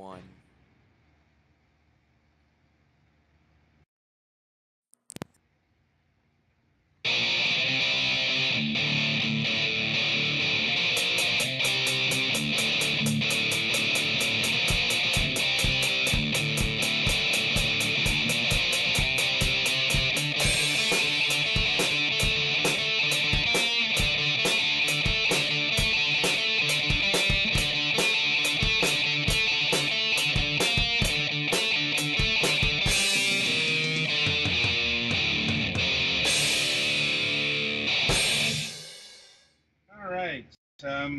1.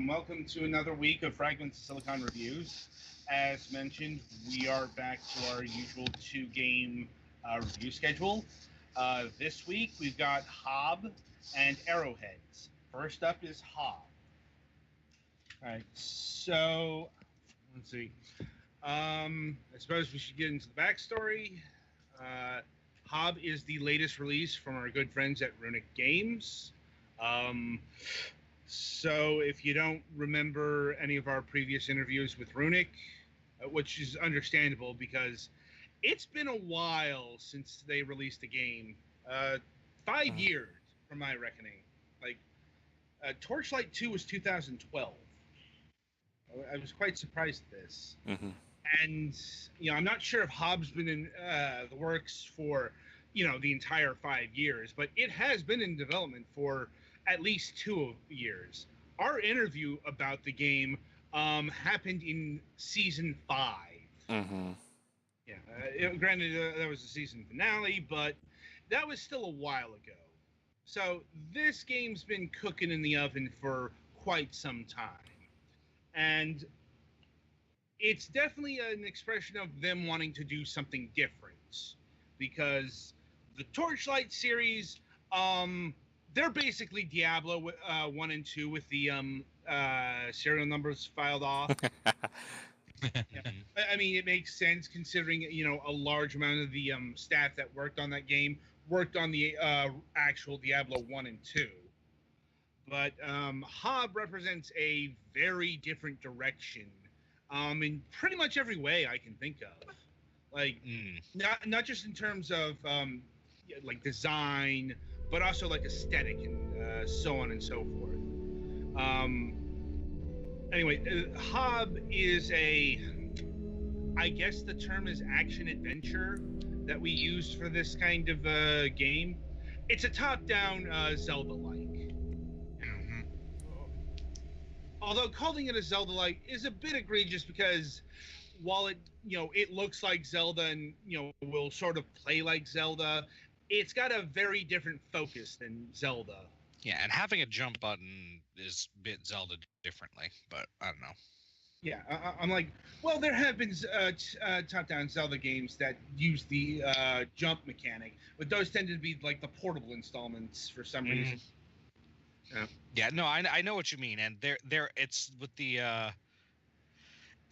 Welcome to another week of Fragments of Silicon Reviews. As mentioned, we are back to our usual 2-game review schedule. This week, we've got Hob and Arrowheads. First up is Hob. All right, so let's see. I suppose we should get into the backstory. Hob is the latest release from our good friends at Runic Games. So if you don't remember any of our previous interviews with Runic, which is understandable because it's been a while since they released a game. 5 years, from my reckoning. Like, Torchlight 2 was 2012. I was quite surprised at this. Mm-hmm. And, I'm not sure if Hob's been in the works for, the entire 5 years, but it has been in development for at least 2 years. Our interview about the game happened in season 5. Mm-hmm. Yeah, granted, that was the season finale, but that was still a while ago. So this game's been cooking in the oven for quite some time. And it's definitely an expression of them wanting to do something different. Because the Torchlight series, they're basically Diablo 1 and 2 with the serial numbers filed off. Yeah. I mean, it makes sense considering, a large amount of the staff that worked on that game worked on the actual Diablo 1 and 2. But Hob represents a very different direction in pretty much every way I can think of. Like, not just in terms of like design, but also like aesthetic and so on and so forth. Anyway, Hob is I guess the term is action-adventure that we used for this kind of game. It's a top-down Zelda-like. Mm-hmm. Although calling it a Zelda-like is a bit egregious because while it, it looks like Zelda and, will sort of play like Zelda, it's got a very different focus than Zelda. Yeah, and having a jump button is bit Zelda differently, but I don't know. Yeah, I'm like, well, there have been top-down Zelda games that use the jump mechanic, but those tend to be like the portable installments for some reason. Yeah, no, I know what you mean, and it's with the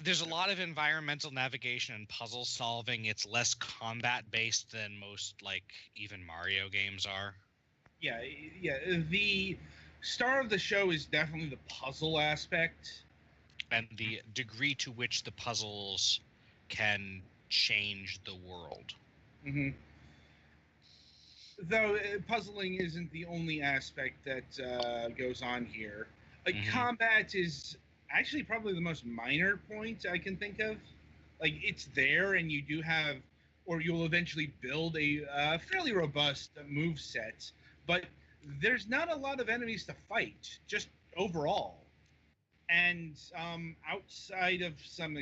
there's a lot of environmental navigation and puzzle solving. It's less combat based than most, like, even Mario games are. Yeah. The star of the show is definitely the puzzle aspect. And the degree to which the puzzles can change the world. Mm-hmm. Though puzzling isn't the only aspect that goes on here. Combat is actually probably the most minor point I can think of. Like, it's there, and you do have, or you'll eventually build a fairly robust move set, but there's not a lot of enemies to fight, just overall. And outside of some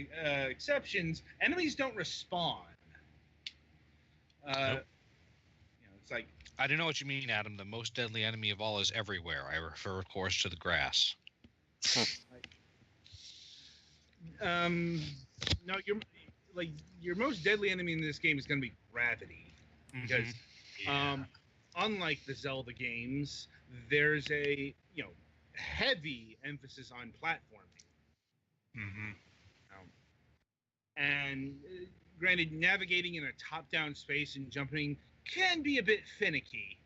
exceptions, enemies don't respawn. Nope. It's like, I don't know what you mean, Adam. The most deadly enemy of all is everywhere. I refer, of course, to the grass. No, your most deadly enemy in this game is going to be gravity, because unlike the Zelda games, there's a heavy emphasis on platforming. Mm-hmm. And granted, navigating in a top-down space and jumping can be a bit finicky,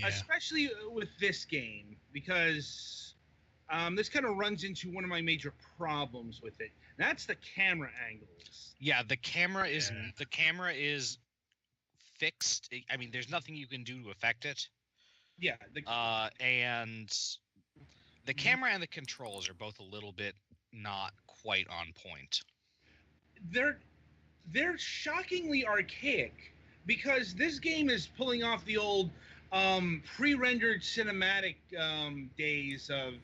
especially with this game, because this kind of runs into one of my major problems with it. That's the camera angles. Yeah, the camera is fixed. I mean, there's nothing you can do to affect it. Yeah. And the camera and the controls are both a little bit not quite on point. They're shockingly archaic because this game is pulling off the old pre-rendered cinematic days of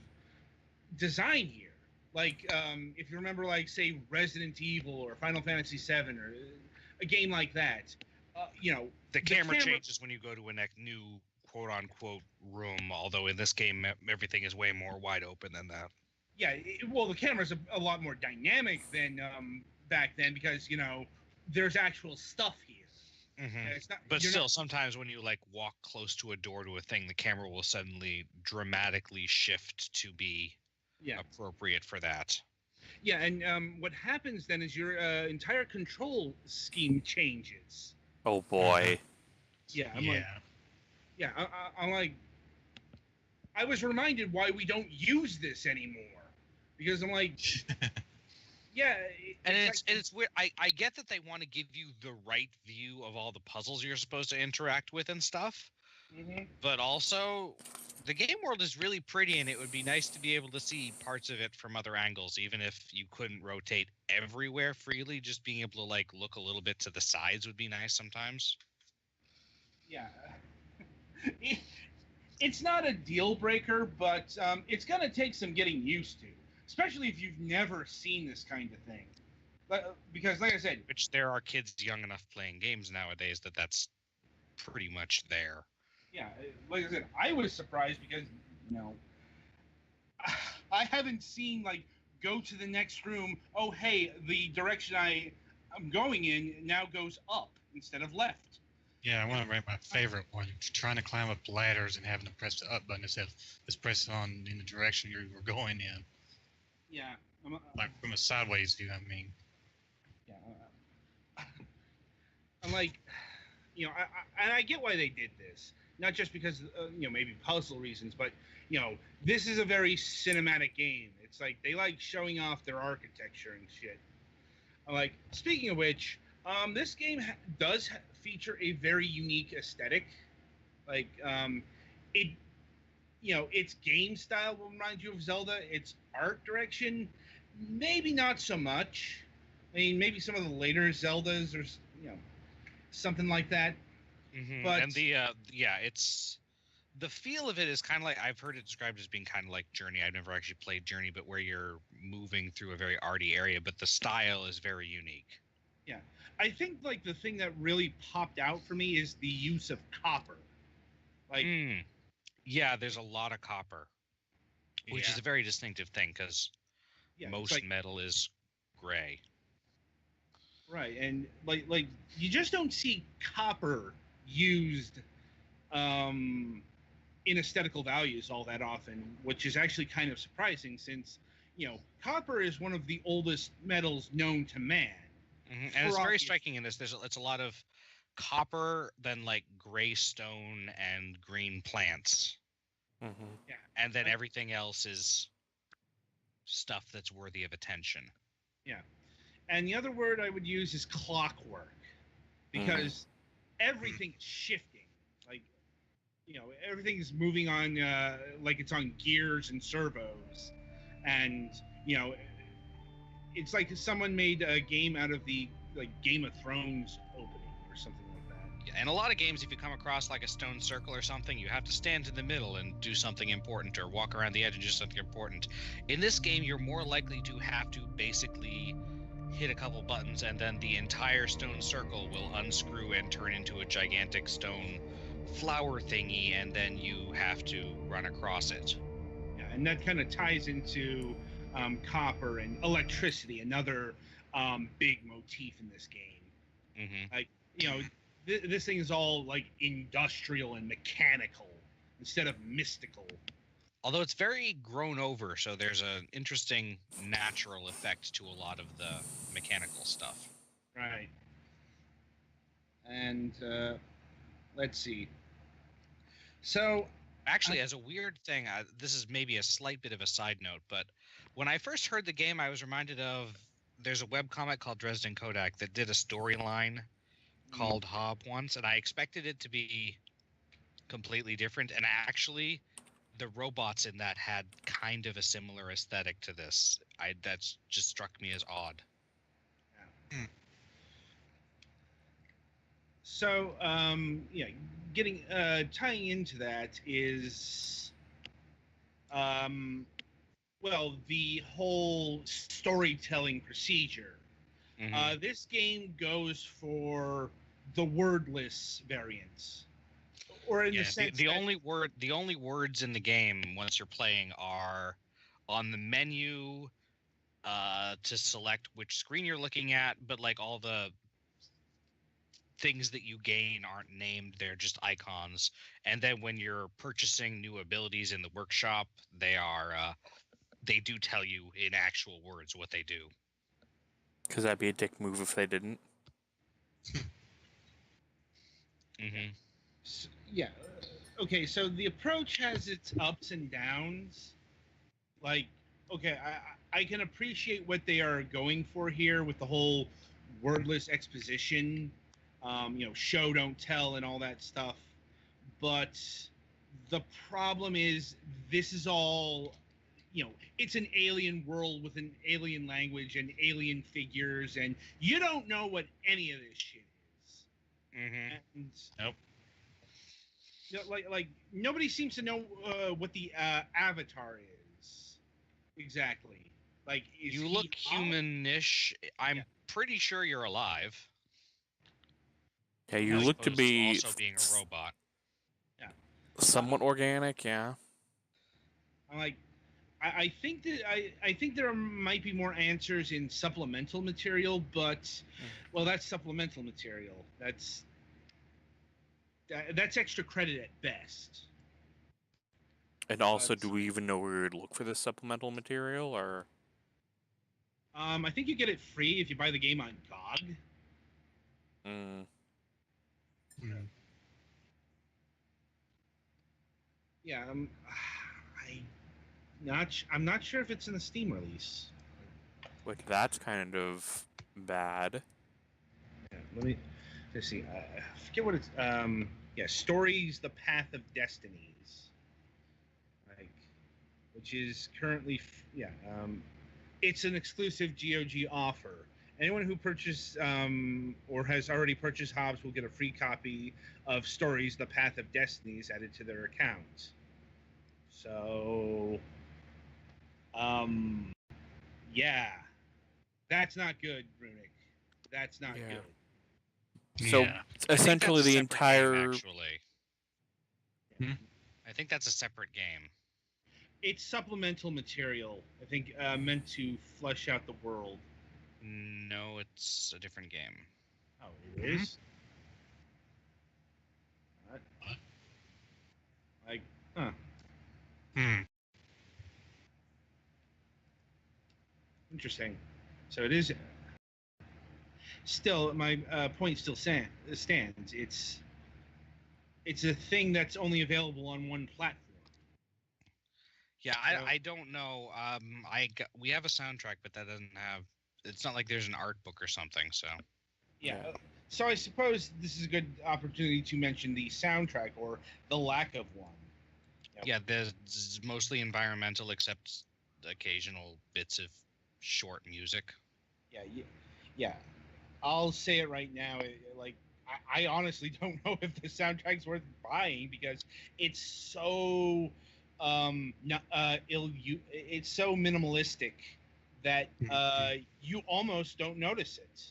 design here. Like if you remember, like say Resident Evil or Final Fantasy VII or a game like that, the camera changes when you go to a new quote-unquote room. Although in this game, everything is way more wide open than that. Yeah, well, the camera's a lot more dynamic than back then because there's actual stuff here. Mm-hmm. It's not, but still, sometimes when you like walk close to a door to a thing, the camera will suddenly dramatically shift to be appropriate for that. Yeah, and what happens then is your entire control scheme changes. Oh boy. Yeah, I'm like, I was reminded why we don't use this anymore because I'm like, yeah, it's weird. I get that they want to give you the right view of all the puzzles you're supposed to interact with and stuff, but also the game world is really pretty, and it would be nice to be able to see parts of it from other angles, even if you couldn't rotate everywhere freely. Just being able to like look a little bit to the sides would be nice sometimes. Yeah, it's not a deal breaker, but it's gonna take some getting used to. Especially if you've never seen this kind of thing. Because, like I said... Which there are kids young enough playing games nowadays that's pretty much there. Yeah, like I said, I was surprised because, I haven't seen, like, go to the next room, oh, hey, the direction I'm going in now goes up instead of left. Yeah, one of my favorite ones, trying to climb up ladders and having to press the up button instead of just press it on in the direction you were going in. Yeah. Like from a sideways view, I mean. Yeah. I'm like, I get why they did this. Not just because, maybe puzzle reasons, but, this is a very cinematic game. It's like, they like showing off their architecture and shit. I'm like, speaking of which, this game does feature a very unique aesthetic. Like, its game style will remind you of Zelda. Its art direction, maybe not so much. I mean, maybe some of the later Zeldas or, something like that. Mm-hmm. But and it's the feel of it is kind of like, I've heard it described as being kind of like Journey. I've never actually played Journey, but where you're moving through a very arty area, but the style is very unique. Yeah. I think like the thing that really popped out for me is the use of copper. Like yeah, there's a lot of copper, which is a very distinctive thing because most metal is gray. Right, and like you just don't see copper used in aesthetical values all that often, which is actually kind of surprising since copper is one of the oldest metals known to man. Mm-hmm. And it's very striking in this. It's a lot of copper, then like gray stone and green plants. Mm-hmm. Yeah, and then everything else is stuff that's worthy of attention. Yeah, and the other word I would use is clockwork, because everything is shifting. Like, everything is moving on like it's on gears and servos, and it's like someone made a game out of the Game of Thrones opening or something like that. Yeah, and a lot of games, if you come across like a stone circle or something, you have to stand in the middle and do something important, or walk around the edge and do something important. In this game, you're more likely to have to basically hit a couple buttons, and then the entire stone circle will unscrew and turn into a gigantic stone flower thingy, and then you have to run across it. Yeah, and that kind of ties into copper and electricity, another big motif in this game. Mm-hmm. Like, this thing is all like industrial and mechanical instead of mystical. Although it's very grown over, so there's an interesting natural effect to a lot of the mechanical stuff. Right. And let's see. So Actually, as a weird thing, this is maybe a slight bit of a side note, but when I first heard the game, I was reminded of there's a webcomic called Dresden Kodak that did a storyline called Hob once, and I expected it to be completely different. And actually, the robots in that had kind of a similar aesthetic to this. That's just struck me as odd. So, getting tying into that is, the whole storytelling procedure. This game goes for the wordless variants, or in the sense the only words in the game once you're playing are on the menu to select which screen you're looking at, but like all the things that you gain aren't named, they're just icons. And then when you're purchasing new abilities in the workshop, they do tell you in actual words what they do. Because that'd be a dick move if they didn't. Yeah. Okay, so the approach has its ups and downs. Like, okay, I can appreciate what they are going for here with the whole wordless exposition, show, don't tell, and all that stuff. But the problem is, this is all, it's an alien world with an alien language and alien figures, and you don't know what any of this shit is. And, nope. Like nobody seems to know what the avatar is exactly. Like, you look humanish. I'm pretty sure you're alive. Yeah, you look to be also being a robot. Yeah, somewhat organic. Yeah. I'm like, I think that I think there might be more answers in supplemental material, but well, that's supplemental material. That's extra credit at best. And also, do we even know where we would look for this supplemental material, or? I think you get it free if you buy the game on GOG. Yeah, I'm not sure if it's in the Steam release. Like, that's kind of bad. Yeah, let's see. I forget what it's. Stories: The Path of Destinies, which is currently it's an exclusive GOG offer. Anyone who purchased or has already purchased Hobbs will get a free copy of Stories: The Path of Destinies added to their account. So, that's not good, Runic. That's not good. So essentially, the entire. Game, I think that's a separate game. It's supplemental material. I think meant to flesh out the world. No, it's a different game. Oh, it is? What? Like, huh. Interesting. So it is. Still, my point still stands. It's a thing that's only available on one platform. Yeah, I don't know. We have a soundtrack, but that doesn't have. It's not like there's an art book or something. So. Yeah. So I suppose this is a good opportunity to mention the soundtrack or the lack of one. Yeah, there's mostly environmental, except occasional bits of short music. Yeah. I'll say it right now. I honestly don't know if the soundtrack's worth buying because it's so it's so minimalistic that you almost don't notice it.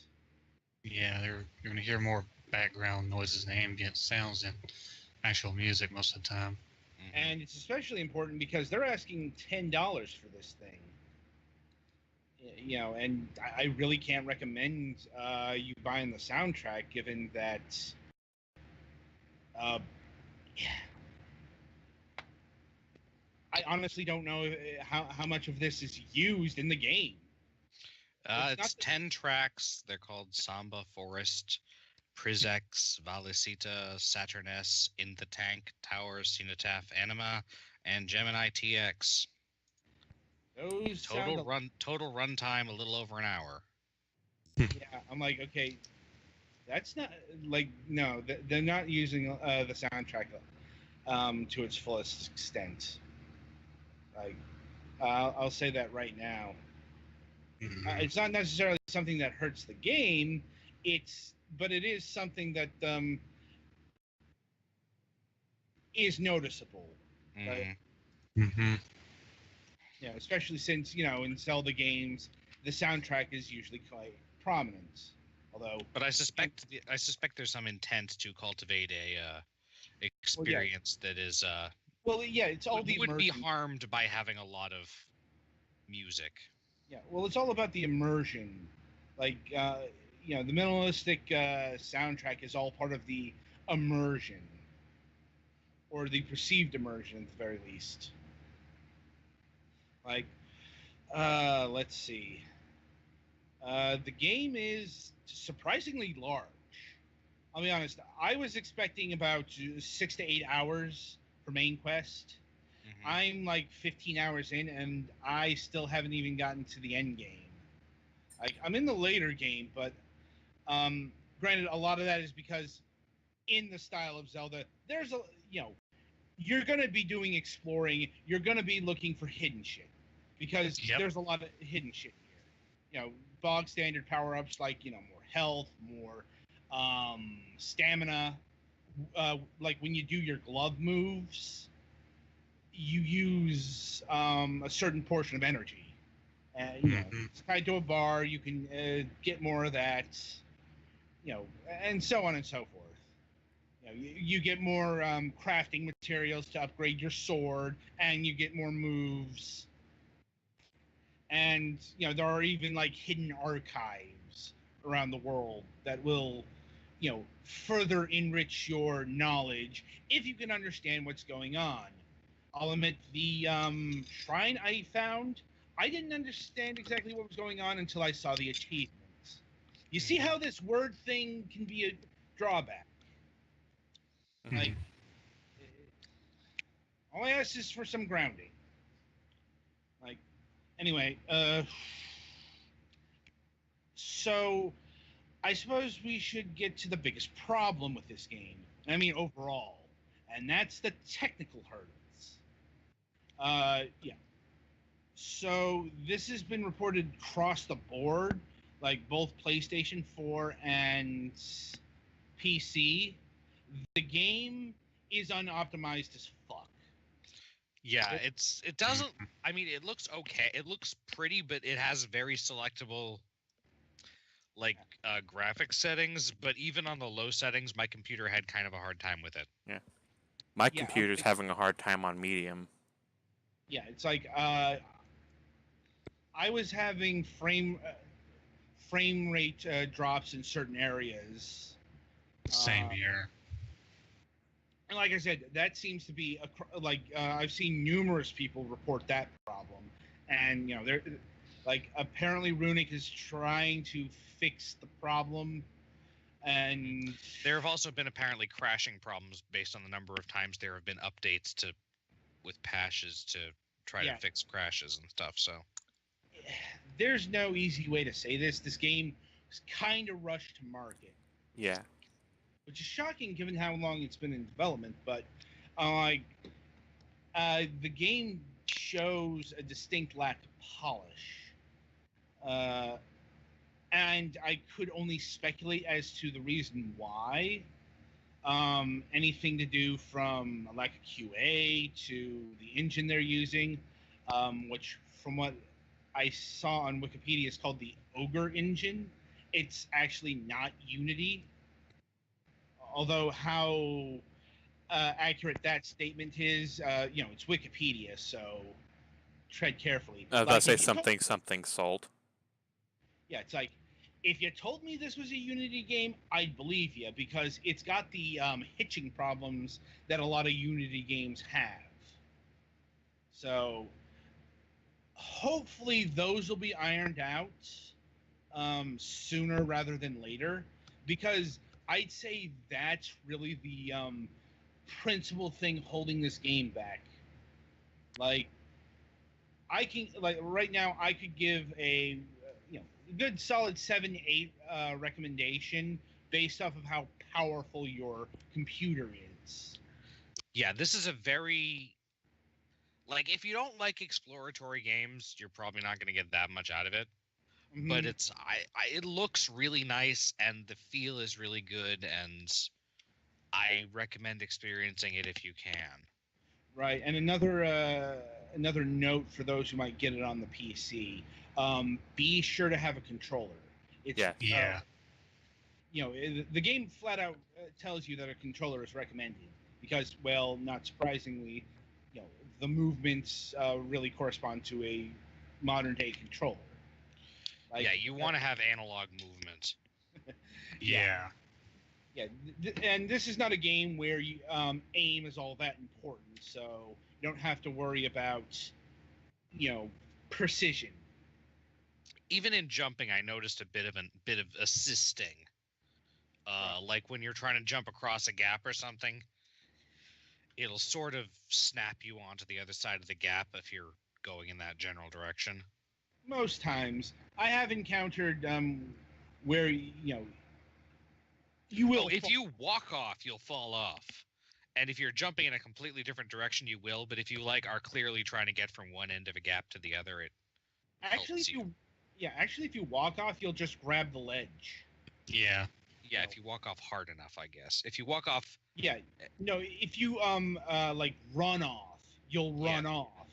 Yeah, you're going to hear more background noises and ambient sounds than actual music most of the time. And it's especially important because they're asking $10 for this thing. And I really can't recommend you buying the soundtrack, given that I honestly don't know how much of this is used in the game. It's 10 tracks. They're called Samba Forest Prizex, Valicita, Saturn S, In the Tank, Tower, Cenotaph, Anima, and Gemini TX. Those Total sound run time a little over an hour. yeah. I'm like, okay, that's not like no. They're not using the soundtrack to its fullest extent. Like, I'll say that right now. Mhm. It's not necessarily something that hurts the game. But it is something that is noticeable. Right? Mhm. Yeah, especially since in Zelda games the soundtrack is usually quite prominent. Although, But I suspect there's some intent to cultivate a well, yeah, experience that is well, yeah, it's all the would be immersion. harmed by having a lot of music. Yeah, well, it's all about the immersion. Like, the minimalistic soundtrack is all part of the immersion, or the perceived immersion at the very least. Like, let's see. The game is surprisingly large. I'll be honest. I was expecting about 6 to 8 hours for main quest. Mm-hmm. I'm like 15 hours in, and I still haven't even gotten to the end game. Like, I'm in the later game, but granted, a lot of that is because in the style of Zelda, there's you're gonna be doing exploring. You're gonna be looking for hidden shit because Yep. there's a lot of hidden shit here. Bog standard power ups like more health, more stamina. Like when you do your glove moves, you use a certain portion of energy. Mhm. It's tied to a bar. You can get more of that. And so on and so forth. You get more crafting materials to upgrade your sword, and you get more moves. And there are even like hidden archives around the world that will, further enrich your knowledge if you can understand what's going on. I'll admit the shrine I found, I didn't understand exactly what was going on until I saw the achievements. You see how this word thing can be a drawback. Like, all I ask is for some grounding. Like, anyway, so I suppose we should get to the biggest problem with this game. I mean, overall, and that's the technical hurdles. Yeah. So this has been reported across the board, like both PlayStation 4 and PC. The game is unoptimized as fuck. Yeah, it doesn't. I mean, it looks okay. It looks pretty, but it has very selectable graphic settings. But even on the low settings, my computer had kind of a hard time with it. Yeah. My Yeah, computer's having a hard time on medium. Yeah, it's like I was having frame rate drops in certain areas. Same here. And like I said, that seems to be I've seen numerous people report that problem, and they're like apparently Runic is trying to fix the problem, and there have also been apparently crashing problems based on the number of times there have been updates with patches to try to fix crashes and stuff. So there's no easy way to say this. This game was kind of rushed to market. Yeah. Which is shocking given how long it's been in development, but the game shows a distinct lack of polish. And I could only speculate as to the reason why. Anything to do from a lack of QA to the engine they're using, which from what I saw on Wikipedia is called the Ogre engine. It's actually not Unity. Although how accurate that statement is, it's Wikipedia, so tread carefully. I was about to say something salt. Yeah, it's like, if you told me this was a Unity game, I'd believe you, because it's got the hitching problems that a lot of Unity games have. So hopefully those will be ironed out sooner rather than later, because I'd say that's really the principal thing holding this game back. Like, I can right now I could give a good solid 7-8 recommendation based off of how powerful your computer is. Yeah, this is a very like if you don't like exploratory games, you're probably not going to get that much out of it. Mhm. But it looks really nice and the feel is really good, and I recommend experiencing it if you can. Right, and another note for those who might get it on the PC: be sure to have a controller. It's Yeah. Yeah. The game flat out tells you that a controller is recommended because, well, not surprisingly, the movements really correspond to a modern day controller. Like, Yeah, you want to have analog movement. Yeah. Yeah, and this is not a game where you aim is all that important, so you don't have to worry about precision. Even in jumping, I noticed a bit of assisting. Right. Like when you're trying to jump across a gap or something, it'll sort of snap you onto the other side of the gap if you're going in that general direction. Most times, I have encountered where you will. Oh, if you walk off, you'll fall off. And if you're jumping in a completely different direction, you will. But if you are clearly trying to get from one end of a gap to the other, it actually helps you. if you walk off, you'll just grab the ledge. Yeah. Yeah, if you walk off hard enough, I guess. If you walk off, Yeah, no, if you like run off, you'll run off.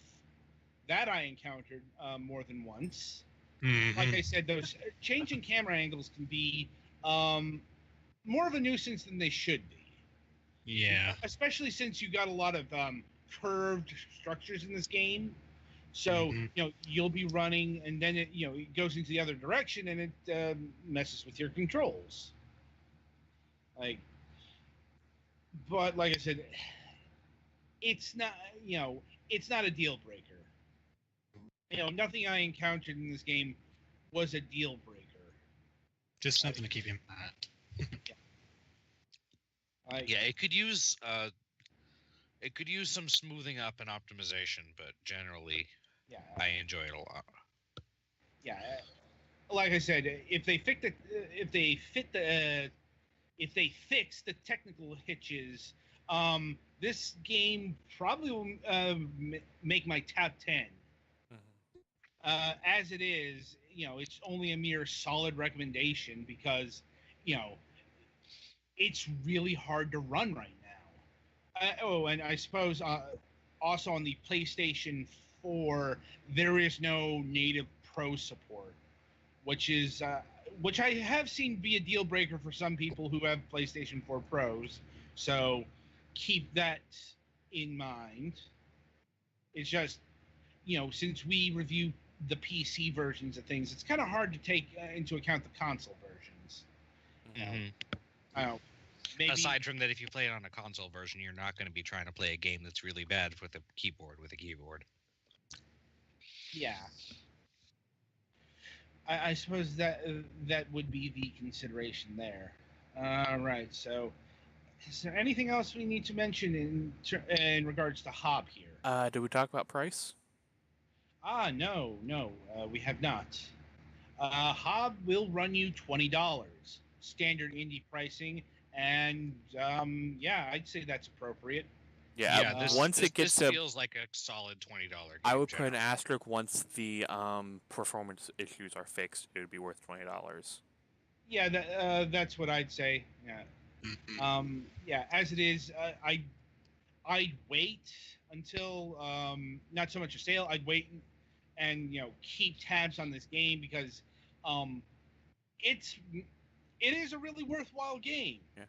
That I encountered more than once. Mhm. Like I said, those changing camera angles can be more of a nuisance than they should be. Yeah. Especially since you got a lot of curved structures in this game. So you'll be running, and then it goes into the other direction, and it messes with your controls. But like I said, it's not it's not a deal breaker. Nothing I encountered in this game was a deal breaker. Just something to keep in mind. yeah, it could use some smoothing up and optimization, but generally, Yeah, I enjoy it a lot. Yeah, like I said, if they fix the technical hitches, this game probably will make my top 10. As it is, it's only a mere solid recommendation because, it's really hard to run right now. And I suppose also on the PlayStation 4, there is no native Pro support, which I have seen be a deal breaker for some people who have PlayStation 4 Pros. So keep that in mind. It's just, since we review the PC versions of things, it's kind of hard to take into account the console versions. I don't know, maybe, Aside from that, if you play it on a console version, you're not going to be trying to play a game that's really bad with a keyboard. Yeah. I suppose that would be the consideration there. All right. So, is there anything else we need to mention in regards to Hob here? Did we talk about price? No, we have not. Hob will run you $20, standard indie pricing, and I'd say that's appropriate. Yeah, once it gets this to, feels like a solid $20. I would put an asterisk once the performance issues are fixed. It would be worth $20. Yeah, that's what I'd say. Yeah. As it is, I'd wait until not so much a sale. I'd wait and keep tabs on this game because it is a really worthwhile game. Yeah.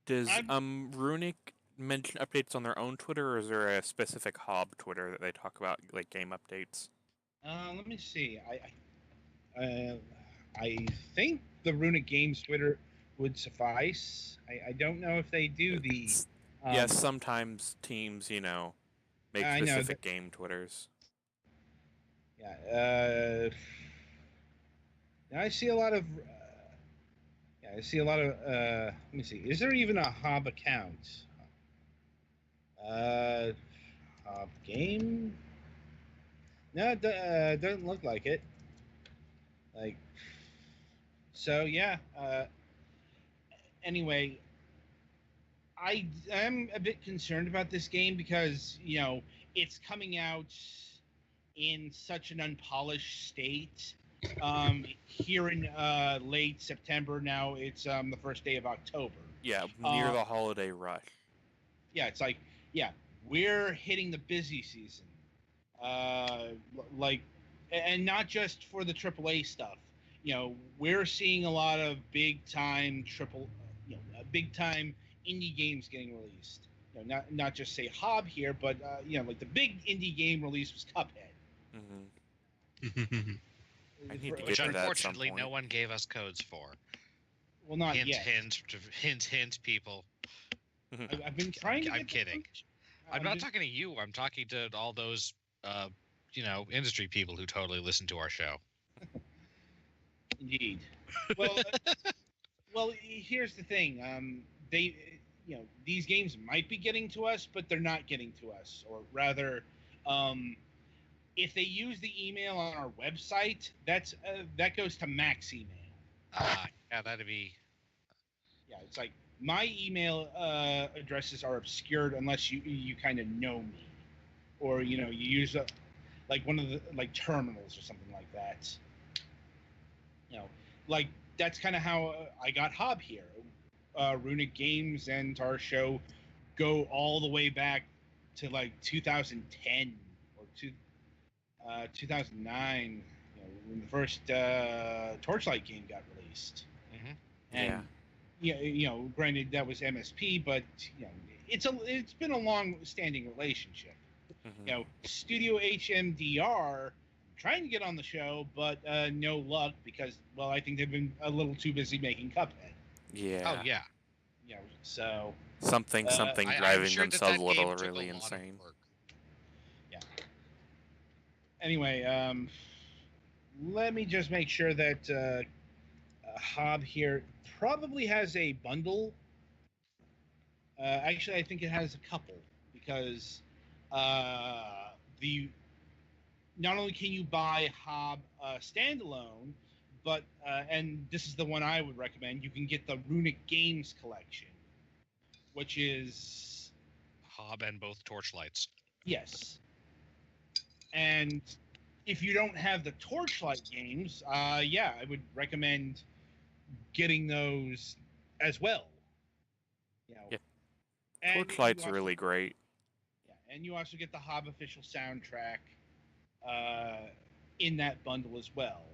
Does Runic mention updates on their own Twitter, or is there a specific Hob Twitter that they talk about like game updates? Let me see. I think the Runic Games Twitter would suffice. I don't know if they do the. Yes, sometimes teams, make specific game Twitters. Yeah. I see a lot of. Yeah, I see a lot of. Let me see. Is there even a Hob account? Hob game? No, it doesn't look like it. Like, so yeah. Anyway, I am a bit concerned about this game because it's coming out in such an unpolished state. Here in late September now, it's the first day of October. Yeah, near the holiday rush. Yeah, it's like, yeah, we're hitting the busy season. Like, and not just for the AAA stuff. We're seeing a lot of big time big time indie games getting released. Not just say Hob here, but like the big indie game release was Cuphead. Mm-hmm. I need to get Which to that at some unfortunately point. no one gave us codes for. Well, not hint, yet. Hint, people. I've been trying to. I'm kidding. I'm not talking to you. I'm talking to all those, industry people who totally listen to our show. Indeed. Well, well, here's the thing. These games might be getting to us, but they're not getting to us. Or rather, if they use the email on our website, that goes to Mac's email. Yeah, that'd be. Yeah, it's like my email addresses are obscured unless you kind of know me, or you use like one of the terminals or something like that. Like that's kind of how I got Hob here. Runic Games and our show go all the way back to like 2010 or 2009, when the first Torchlight game got released. Mm-hmm. And granted that was MSP, but it's been a long-standing relationship. Mm-hmm. Studio HMDR trying to get on the show, but no luck because, well, I think they've been a little too busy making Cuphead. Yeah. Oh yeah. So something driving sure themselves that a little game took really a lot of insane. work. Yeah. Anyway, let me just make sure that Hob here probably has a bundle. Actually, I think it has a couple because not only can you buy Hob standalone, but and this is the one I would recommend. You can get the Runic Games collection, which is Hob and both Torchlights. Yes. And if you don't have the Torchlight games, yeah, I would recommend getting those as well. Yeah. And Torchlight's really great. Yeah, and you also get the Hob official soundtrack in that bundle as well.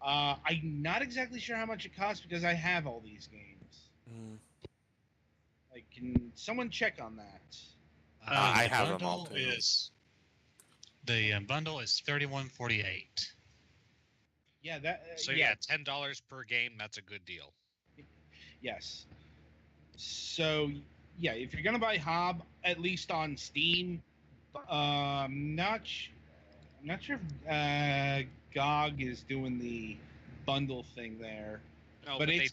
I'm not exactly sure how much it costs because I have all these games. Mm. Like, can someone check on that? I have them all too. The bundle is $31.48. Yeah, So yeah, $10 per game. That's a good deal. Yes. So yeah, if you're gonna buy Hob, at least on Steam, not sure if GOG is doing the bundle thing there. No, but they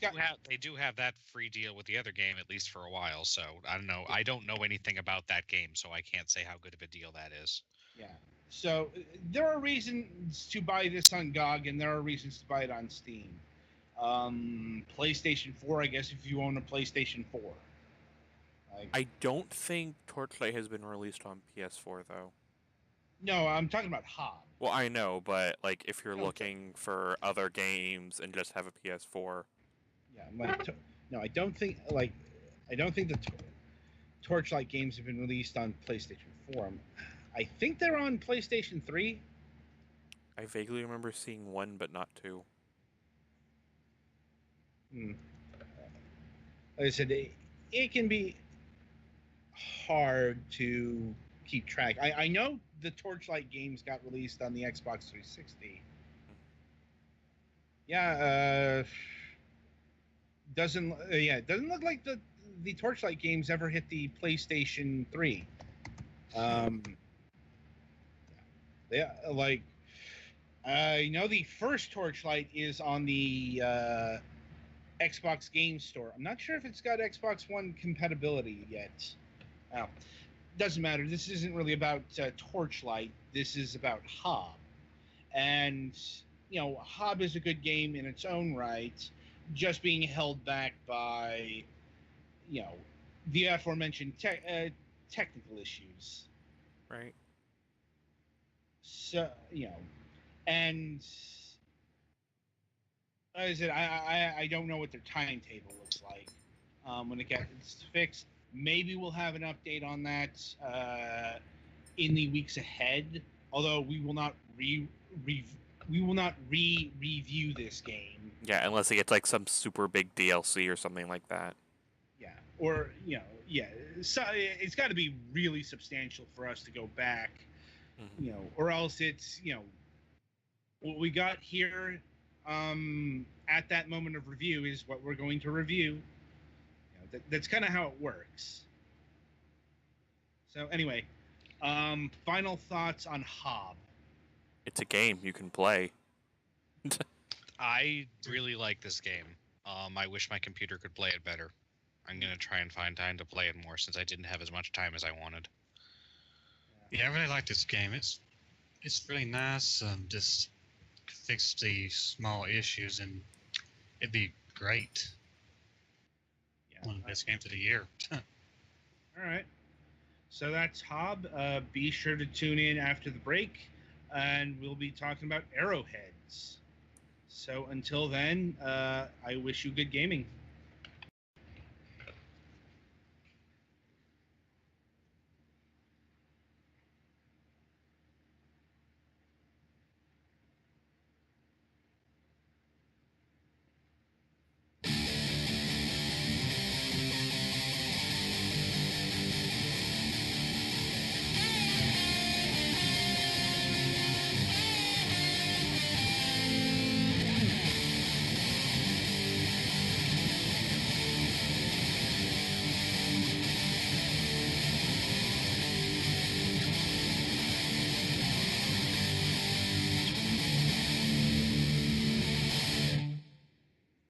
do have that free deal with the other game at least for a while. So I don't know. I don't know anything about that game, so I can't say how good of a deal that is. Yeah. So there are reasons to buy this on GOG, and there are reasons to buy it on Steam. PlayStation 4, I guess, if you own a PlayStation 4. I don't think Torchlight has been released on PS4 though. No, I'm talking about Hob. Well, I know, but like if you're looking for other games and just have a PS4. Yeah, no, I don't think the Torchlight games have been released on PlayStation 4. I think they're on PlayStation 3. I vaguely remember seeing one, but not two. Like I said, it can be hard to keep track. I know the Torchlight games got released on the Xbox 360. Yeah, doesn't look like the Torchlight games ever hit the PlayStation 3. Yeah, like I know the first Torchlight is on the Xbox Game Store. I'm not sure if it's got Xbox One compatibility yet. Oh, doesn't matter. This isn't really about Torchlight. This is about Hob. And, Hob is a good game in its own right, just being held back by, the aforementioned technical issues. Right. So, and as I said, I don't know what their timetable looks like when it gets fixed. Maybe we'll have an update on that in the weeks ahead. Although we will not review this game. Yeah, unless it gets like some super big DLC or something like that. Yeah, or so it's got to be really substantial for us to go back. Mm-hmm. Or else it's what we got here at that moment of review is what we're going to review. That's kind of how it works. So anyway, final thoughts on Hob. It's a game you can play. I really like this game. I wish my computer could play it better. I'm gonna try and find time to play it more since I didn't have as much time as I wanted. Yeah, I really like this game. It's really nice. Just fix the small issues and it'd be great. Yeah, one of the best games of the year. All right. So that's Hob. Be sure to tune in after the break, and we'll be talking about Arrowheads. So until then, I wish you good gaming.